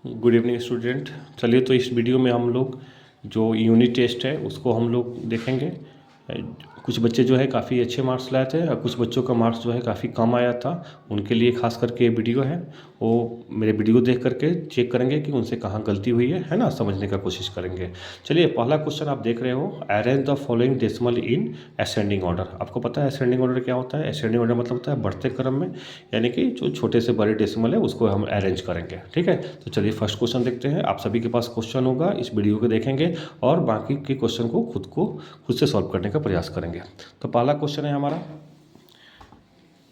Good evening student. चलिए तो इस वीडियो में हम लोग जो यूनिट टेस्ट है उसको हम लोग देखेंगे। कुछ बच्चे जो है काफ़ी अच्छे मार्क्स लाए थे और कुछ बच्चों का मार्क्स जो है काफ़ी कम आया था। उनके लिए खास करके ये वीडियो है, वो मेरे वीडियो देख करके चेक करेंगे कि उनसे कहाँ गलती हुई है ना, समझने का कोशिश करेंगे। चलिए पहला क्वेश्चन आप देख रहे हो, arrange the following decimal in ascending order. आपको पता है असेंडिंग ऑर्डर क्या होता है? असेंडिंग ऑर्डर मतलब होता है बढ़ते क्रम में, यानी कि जो छोटे से बड़े डेसिमल है उसको हम अरेंज करेंगे। ठीक है, तो चलिए फर्स्ट क्वेश्चन देखते हैं। आप सभी के पास क्वेश्चन होगा, इस वीडियो को देखेंगे और बाकी के क्वेश्चन को खुद से सॉल्व करने का प्रयास करेंगे। तो पहला क्वेश्चन है हमारा,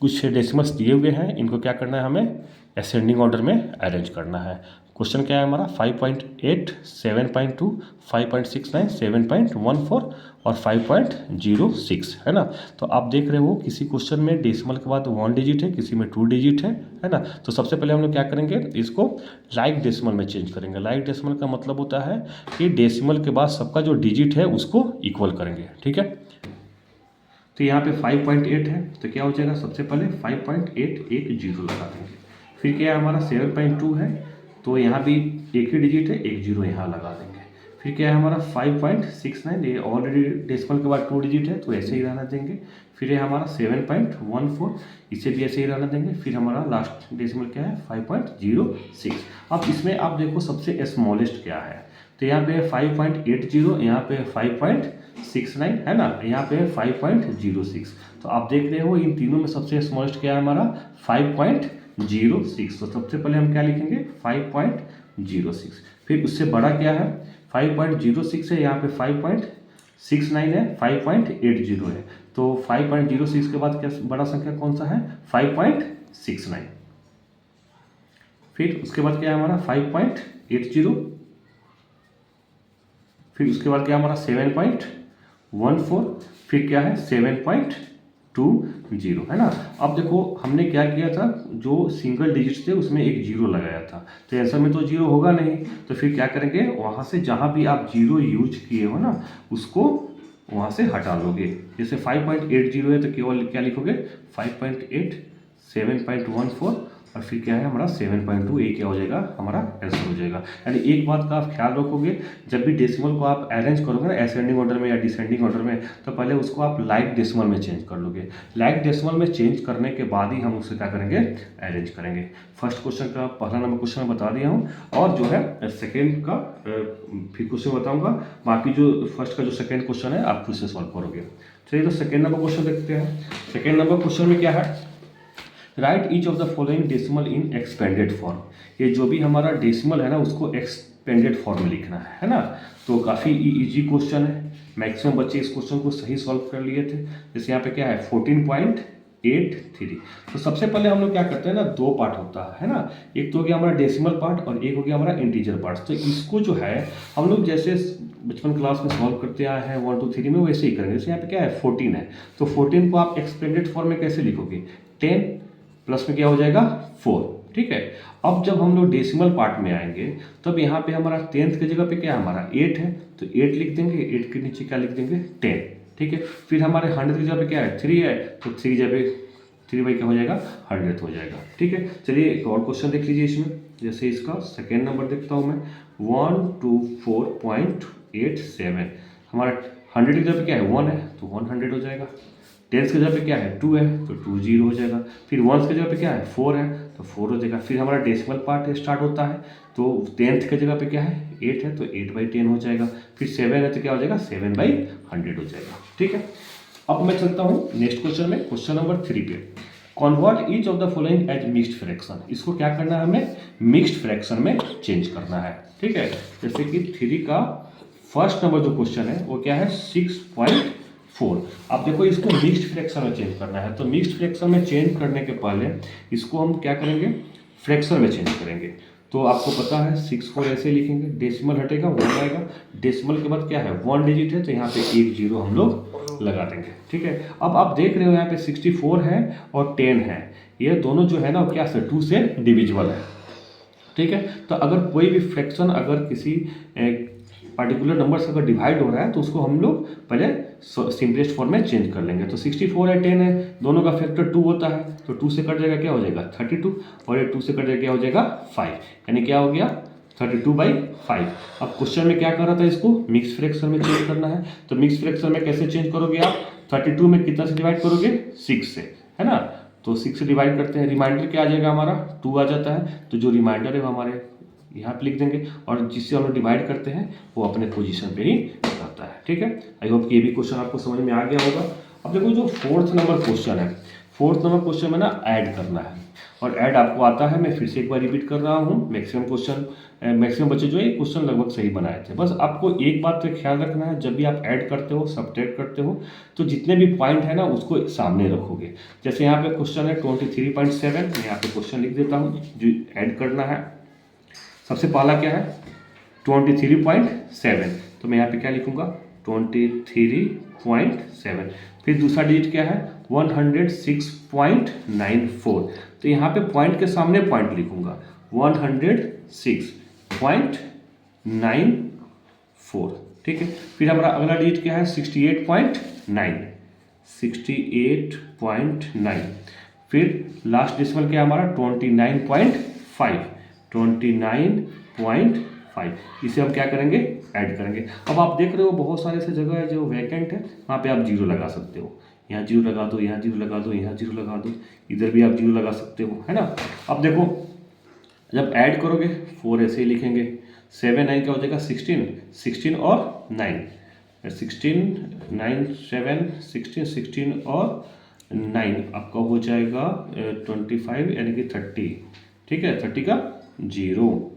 कुछ डेसिमल्स दिए हुए हैं, इनको क्या करना है, हमें असेंडिंग ऑर्डर में अरेंज करना है। क्वेश्चन क्या है हमारा, 5.8, 7.2, 5.69, 7.14 और 5.06 है ना। तो आप देख रहे हो किसी क्वेश्चन में डेसिमल के बाद 1 डिजिट है, किसी में 2 डिजिट है ना। तो सबसे पहले हम लोग क्या करेंगे, इसको लाइक डेसिमल में चेंज करेंगे। लाइक डेसिमल का मतलब होता है कि डेसिमल के बाद सबका जो डिजिट है उसको इक्वल करेंगे। ठीक है, तो यहाँ पे 5.8 है तो क्या हो जाएगा, सबसे पहले 5.8 एक जीरो लगा देंगे। फिर क्या है हमारा 7.2 है तो यहाँ भी एक ही डिजिट है, एक जीरो यहाँ लगा देंगे। फिर क्या है हमारा 5.69, ये ऑलरेडी डेसिमल के बाद 2 डिजिट है तो ऐसे ही रहना देंगे। फिर है हमारा 7.14, इसे भी ऐसे ही रहना देंगे। फिर हमारा लास्ट डेसिमल क्या है 5.06। अब इसमें आप देखो सबसे स्मॉलेस्ट क्या है, तो यहाँ पे 5.80, यहाँ पे 5.69 है ना, यहाँ पे 5.06। तो आप देख रहे हो इन तीनों में सबसे स्मॉलेस्ट क्या है हमारा 5.06। तो सबसे पहले हम क्या लिखेंगे 5.06। फिर उससे बड़ा क्या है 5.06 है, यहाँ पे 5.69 है, 5.80 है। तो 5.06 के बाद क्या बड़ा संख्या कौन सा है 5.69। फिर उसके बाद क्या है हमारा 5.80। फिर उसके बाद क्या हमारा 7.14। फिर क्या है 7.20 है ना। अब देखो हमने क्या किया था, जो सिंगल डिजिट थे उसमें एक जीरो लगाया था, तो आंसर में तो जीरो होगा नहीं। तो फिर क्या करेंगे, वहाँ से जहाँ भी आप जीरो यूज किए हो ना उसको वहाँ से हटा लोगे। जैसे 5.80 है तो केवल क्या लिखोगे 5.8, 7.14 और फिर क्या है हमारा 7.2। ये क्या हो जाएगा हमारा आंसर हो जाएगा। यानी एक बात का आप ख्याल रखोगे, जब भी डेसिमल को आप अरेंज करोगे ना असेंडिंग ऑर्डर में या डिसेंडिंग ऑर्डर में, तो पहले उसको आप लाइक डेसिमल में चेंज कर लोगे। लाइक डेसिमल में चेंज करने के बाद ही हम उसे क्या करेंगे अरेंज करेंगे। फर्स्ट क्वेश्चन का पहला नंबर क्वेश्चन मैं बता दिया हूँ, और जो है सेकेंड का फिर क्वेश्चन बताऊँगा। बाकी जो फर्स्ट का जो सेकेंड क्वेश्चन है आप खुद से सॉल्व करोगे। चलिए तो सेकेंड नंबर क्वेश्चन देखते हैं। सेकेंड नंबर क्वेश्चन में क्या है, right each of the following decimal in expanded form. ये जो भी हमारा डेसिमल है ना उसको एक्सपेंडेड फॉर्म में लिखना है ना। तो काफ़ी इजी क्वेश्चन है, मैक्सिमम बच्चे इस क्वेश्चन को सही सॉल्व कर लिए थे। जैसे यहाँ पे क्या है 14.83। तो सबसे पहले हम लोग क्या करते हैं ना, दो पार्ट होता है ना, एक तो हो गया हमारा डेसिमल पार्ट और एक हो गया हमारा इंटीजर पार्ट। तो इसको जो है हम लोग जैसे बचपन क्लास में सॉल्व करते आए हैं 1 2 3 में, वैसे ही करेंगे। जैसे यहाँ पे क्या है 14 है, तो 14 को आप एक्सपेंडेड फॉर्म में कैसे लिखोगे, 10 प्लस में क्या हो जाएगा 4। ठीक है, अब जब हम लोग डेसिमल पार्ट में आएंगे तब यहाँ पे हमारा 10th की जगह पे क्या है हमारा 8 है, तो 8 लिख देंगे, 8 के नीचे क्या लिख देंगे 10। ठीक है, फिर हमारे 100 की जगह पे क्या है 3 है, तो 3 जगह पे 3 बाई क्या हो जाएगा 100 हो जाएगा। ठीक है, चलिए एक और क्वेश्चन देख लीजिए इसमें। जैसे इसका सेकेंड नंबर देखता हूँ मैं 124.87। हमारा 100 की जगह पे क्या है 1 है तो 100 हो जाएगा। 10 की जगह पे क्या है 2 है तो 20 हो जाएगा। फिर 1 की जगह पे क्या है 4 है तो 4 हो जाएगा। फिर हमारा डेसिमल पार्ट स्टार्ट होता है, तो 10th की जगह पे क्या है 8 है तो 8/10 हो जाएगा। फिर 7 है तो क्या हो जाएगा 7/100 हो जाएगा। ठीक है, अब मैं चलता हूँ नेक्स्ट क्वेश्चन में, क्वेश्चन नंबर 3 पे। Convert each of the following as mixed fraction. इसको क्या करना है हमें मिक्स्ड फ्रैक्शन में चेंज करना है। ठीक है, जैसे कि 3 का फर्स्ट नंबर जो क्वेश्चन है वो क्या है 6.4। अब देखो इसको मिक्स्ड फ्रैक्शन में चेंज करना है, तो मिक्स्ड फ्रैक्शन में चेंज करने के पहले इसको हम क्या करेंगे फ्रैक्शन में चेंज करेंगे। तो आपको पता है 6 ऐसे लिखेंगे, डेसिमल हटेगा 1 आएगा, डेसिमल के बाद क्या है 1 डिजिट है तो यहाँ पे एक जीरो हम लोग लगा देंगे। ठीक है, अब आप देख रहे हो यहाँ पे 64 है और 10 है, ये दोनों जो है ना क्या से 2 से डिविजिबल है। ठीक है, तो अगर कोई भी फ्रैक्शन अगर किसी पार्टिकुलर नंबर से अगर डिवाइड हो रहा है तो उसको हम लोग पहले सिंपलेस्ट फॉर्म में चेंज कर लेंगे। तो 64 है 10 है, दोनों का फैक्टर 2 होता है, तो 2 से कट जाएगा क्या हो जाएगा 32 और ये 2 से कट जाएगा क्या हो जाएगा 5, यानी क्या हो गया 32/5। अब क्वेश्चन में क्या कर रहा था, इसको मिक्स फ्रैक्शन में चेंज करना है। तो मिक्स फ्रैक्शन में कैसे चेंज करोगे आप, 32 में कितना से डिवाइड करोगे, 6 से, है ना। तो 6 से डिवाइड करते हैं, रिमाइंडर क्या आ जाएगा हमारा, 2 आ जाता है। तो जो रिमाइंडर है वो हमारे यहाँ पे लिख देंगे, और जिससे हम लोग डिवाइड करते हैं वो अपने पोजीशन पे ही रहता है। ठीक है, आई होप कि ये भी क्वेश्चन आपको समझ में आ गया होगा। अब देखो जो 4th नंबर क्वेश्चन है, 4th नंबर क्वेश्चन में ना ऐड करना है, और ऐड आपको आता है। मैं फिर से एक बार रिपीट कर रहा हूँ। मैक्सिमम बच्चे जो है क्वेश्चन लगभग सही बनाए थे। बस आपको एक बात का ख्याल रखना है, जब भी आप ऐड करते हो, सब्ट्रैक्ट करते हो, तो जितने भी पॉइंट है ना उसको सामने रखोगे। जैसे यहाँ पे क्वेश्चन है 23.7, मैं यहाँ पे क्वेश्चन लिख देता हूँ जो ऐड करना है। सबसे पहला क्या है, 23.7, तो मैं यहाँ पे क्या लिखूंगा, 23.7। फिर दूसरा डिजिट क्या है, 106.94, तो यहाँ पे पॉइंट के सामने पॉइंट लिखूंगा, 106.94। ठीक है, फिर हमारा अगला डिजिट क्या है, 68.9। फिर लास्ट डेसिमल क्या है हमारा, 29.5। इसे हम क्या करेंगे, ऐड करेंगे। अब आप देख रहे हो बहुत सारे ऐसे जगह है जो वैकेंट है, वहाँ पे आप जीरो लगा सकते हो। यहाँ जीरो लगा दो, यहाँ जीरो लगा दो, यहाँ जीरो लगा दो, इधर भी आप जीरो लगा सकते हो, है ना। अब देखो जब ऐड करोगे 4 ऐसे ही लिखेंगे, 7 9 क्या हो जाएगा, 16 और 9, 16 9 7 16 और 9 आपका हो जाएगा 25 यानी कि 30। ठीक है, 30 का 0,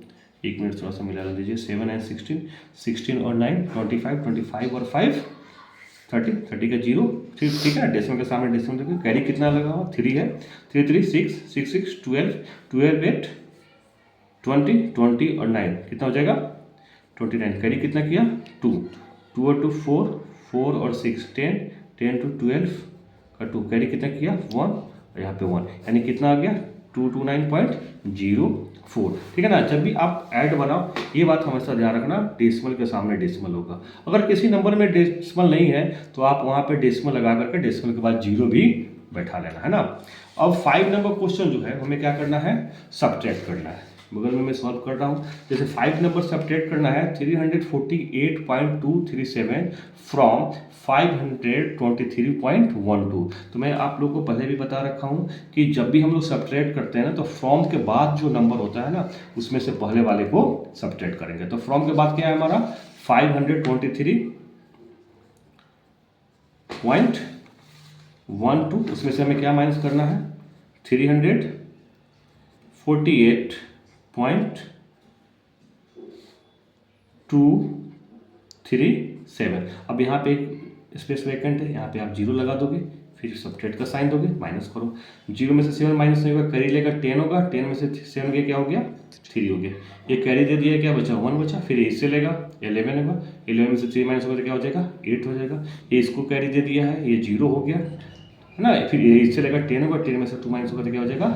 एक मिनट थोड़ा सा मिला दीजिए, 7 एंड 16 और 9 25 और 5 30 का 0। ठीक है, डेसिमल के सामने डेसिमल देखो, कैरी कितना लगा हुआ, 3 है, 3 3 6 6 6 12 8 20 और 9 कितना हो जाएगा, 29। कैरी कितना किया, 2 और 2 4 और 6 10 to 12 का 2, कैरी कितना किया, 1, और यहाँ पे 1, यानी कितना आ गया, 229.04। ठीक है ना। जब भी आप ऐड बनाओ ये बात हमेशा ध्यान रखना, डेसिमल के सामने डेसिमल होगा। अगर किसी नंबर में डेसिमल नहीं है तो आप वहाँ पे डेसिमल लगा करके डेसिमल के बाद 0 भी बैठा लेना, है ना। अब 5 नंबर क्वेश्चन जो है हमें क्या करना है, सब्ट्रैक्ट करना है। बगल में मैं सॉल्व कर रहा हूँ। जैसे 5 नंबर सब्ट्रैक्ट करना है, 348.237 फ्रॉम 523.12। तो मैं आप लोगों को पहले भी बता रखा हूँ कि जब भी हम लोग सब्ट्रैक्ट करते हैं ना, तो फ्रॉम के बाद जो नंबर होता है ना उसमें से पहले वाले को सब्ट्रैक्ट करेंगे। तो फ्रॉम के बाद क्या है हमारा, 523.12, उसमें से हमें क्या माइनस करना है, 348.237। अब यहाँ पे एक स्पेस वैकेंट है, यहाँ पे आप 0 लगा दोगे, फिर सब्ट्रैक्ट का साइन दोगे, माइनस करो। 0 में से 7 माइनस नहीं होगा, कैरी लेगा 10 होगा, 10 में से 7 गया क्या हो गया, 3 हो गया। ये कैरी दे दिया, क्या बचा, 1 बचा। फिर इससे लेगा 11 होगा, 11 में से 3 माइनस होगा तो क्या हो जाएगा, 8 हो जाएगा। ये इसको कैरी दे दिया है, ये 0 हो गया, है ना। फिर ये इससे लेगा 10 होगा, 10 में से 2 माइनस होगा तो क्या हो जाएगा,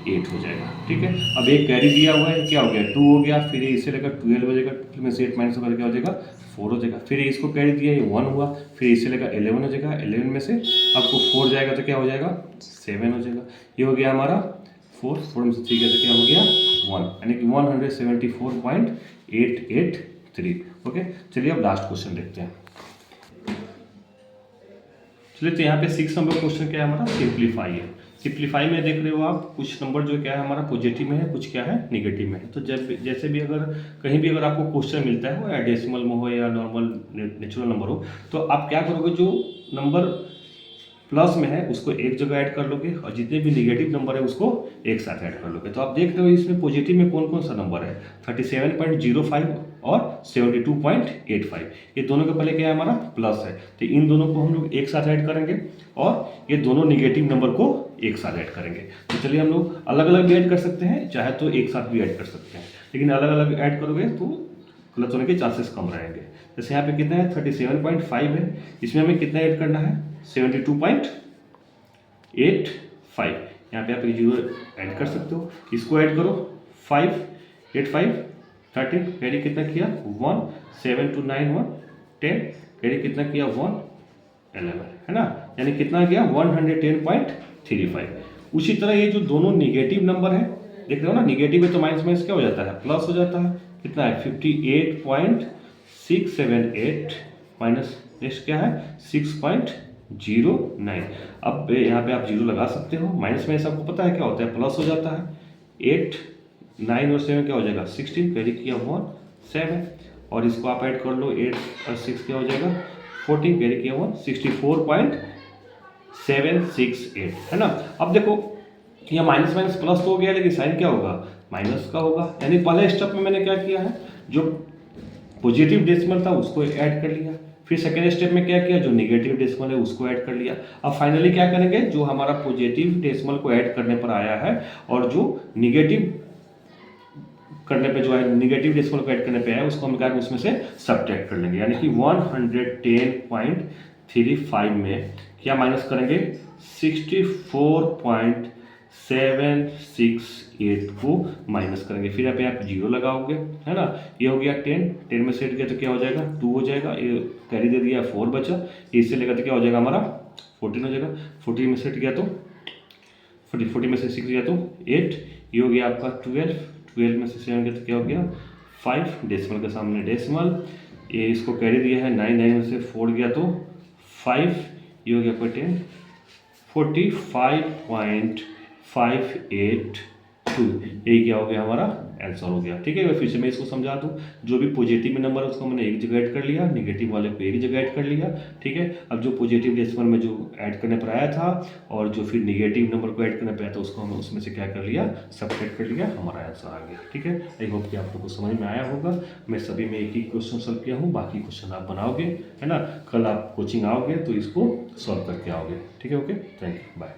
8 हो जाएगा। ठीक है, अब एक कैरी दिया हुआ है, क्या हो गया, 2 हो गया। फिर इससे लेकर 12 हो जाएगा, 12 में से 8 माइनस होगा तो क्या हो जाएगा, 4 हो जाएगा। फिर इसको कैरी दिया, ये 1 हुआ। फिर इससे लेकर 11 हो जाएगा, 11 में से आपको 4 जाएगा तो क्या हो जाएगा, 7 हो जाएगा। ये हो गया हमारा 4 में से 3 गया तो क्या हो गया, 1, यानी कि 174.883। ओके, चलिए अब लास्ट क्वेश्चन देखते हैं। चलिए, तो यहाँ पे 6 नंबर क्वेश्चन क्या है हमारा, सिंप्लीफाई है। सिंप्लीफाई में देख रहे हो आप, कुछ नंबर जो क्या है हमारा पॉजिटिव में है, कुछ क्या है निगेटिव में है। तो जब जैसे भी अगर कहीं भी अगर आपको क्वेश्चन मिलता है, वो या डेसिमल में हो या नॉर्मल नेचुरल नंबर हो, तो आप क्या करोगे, जो नंबर प्लस में है उसको एक जगह ऐड कर लोगे, और जितने भी निगेटिव नंबर है उसको एक साथ ऐड कर लोगे। तो आप देख रहे हो इसमें पॉजिटिव में कौन कौन सा नंबर है, 37.05 और 72.85। ये दोनों के पहले क्या है हमारा, प्लस है। तो इन दोनों को हम लोग एक साथ ऐड करेंगे, और ये दोनों निगेटिव नंबर को एक साथ ऐड करेंगे। तो चलिए, हम लोग अलग अलग भी ऐड कर सकते हैं, चाहे तो एक साथ भी ऐड कर सकते हैं, लेकिन अलग अलग ऐड करोगे तो गलत होने के चांसेस कम रहेंगे। जैसे यहाँ पे कितना है, 37.5 है, इसमें हमें कितना ऐड करना है, 72.85। यहाँ पे आप एक 0 ऐड कर सकते हो, इसको ऐड करो, 5 8 5 13, कैरी कितना किया, 1 7 2 9 1 10, कैरी कितना किया, 1 11, है ना। यानी कितना गया, 110.35। उसी तरह ये जो दोनों निगेटिव नंबर है, देख रहे हो ना, निगेटिव है तो माइनस माइनस क्या हो जाता है, प्लस हो जाता है। कितना है 58.678 माइनस नेक्स्ट क्या है 6.09। अब यहाँ पे आप जीरो लगा सकते हो, माइनस में सबको पता है क्या होता है, प्लस हो जाता है। 8 9 और 7 क्या हो जाएगा 16, कैरी किया 1 7, और इसको आप ऐड कर लो 8 और 6 क्या हो जाएगा 14, कैरी किया 1 64.768 है ना। अब देखो यह माइनस माइनस प्लस तो हो गया, लेकिन साइन क्या होगा माइनस का होगा। यानी पहले स्टेप में मैंने क्या किया है, जो पॉजिटिव डेसिमल था उसको ऐड कर लिया, फिर सेकेंड स्टेप में क्या किया, जो नेगेटिव डेसिमल है उसको ऐड कर लिया। अब फाइनली क्या करेंगे, जो हमारा पॉजिटिव डेसिमल को ऐड करने पर आया है और जो निगेटिव करने पे जो है निगेटिव डेसिमल को ऐड करने पे आया उसको हम क्या उसमें से सब्ट्रैक्ट कर लेंगे। यानी कि 110.35 में क्या माइनस करेंगे 64.768 को माइनस करेंगे। फिर यहाँ पे आप जीरो लगाओगे है ना, ये हो गया 10 में सेट किया तो क्या हो जाएगा 2 हो जाएगा, ये कैरी दे दिया 4 बचा, इससे लेकर तो क्या हो जाएगा हमारा 14 हो जाएगा। 14 में सेट किया तो 40 में से 6 गया तो 8, ये हो गया आपका 12 में से 7 गया तो क्या हो गया 5, डेसिमल के सामने डेसिमल, ये इसको कैरी दिया है 9 में से 4 गया तो 5, ये हो गया आपका 10 45.582, यही क्या हो गया हमारा आंसर हो गया। ठीक है, फिर से मैं इसको समझा दूं, जो भी पॉजिटिव नंबर है उसको मैंने एक जगह ऐड कर लिया, नेगेटिव वाले को एक जगह ऐड कर लिया। ठीक है, अब जो पॉजिटिव डेसिमल में जो ऐड करने पर आया था और जो फिर नेगेटिव नंबर को ऐड करने पर आया था उसको हमने उसमें से क्या कर लिया सब्ट्रैक्ट कर लिया, हमारा आंसर आ गया। ठीक है, आई होप कि आप लोग को समझ में आया होगा। मैं सभी में एक ही क्वेश्चन सॉल्व किया हूँ, बाकी क्वेश्चन आप बनाओगे है ना, कल आप कोचिंग आओगे तो इसको सॉल्व करके आओगे। ठीक है, ओके, थैंक यू, बाय।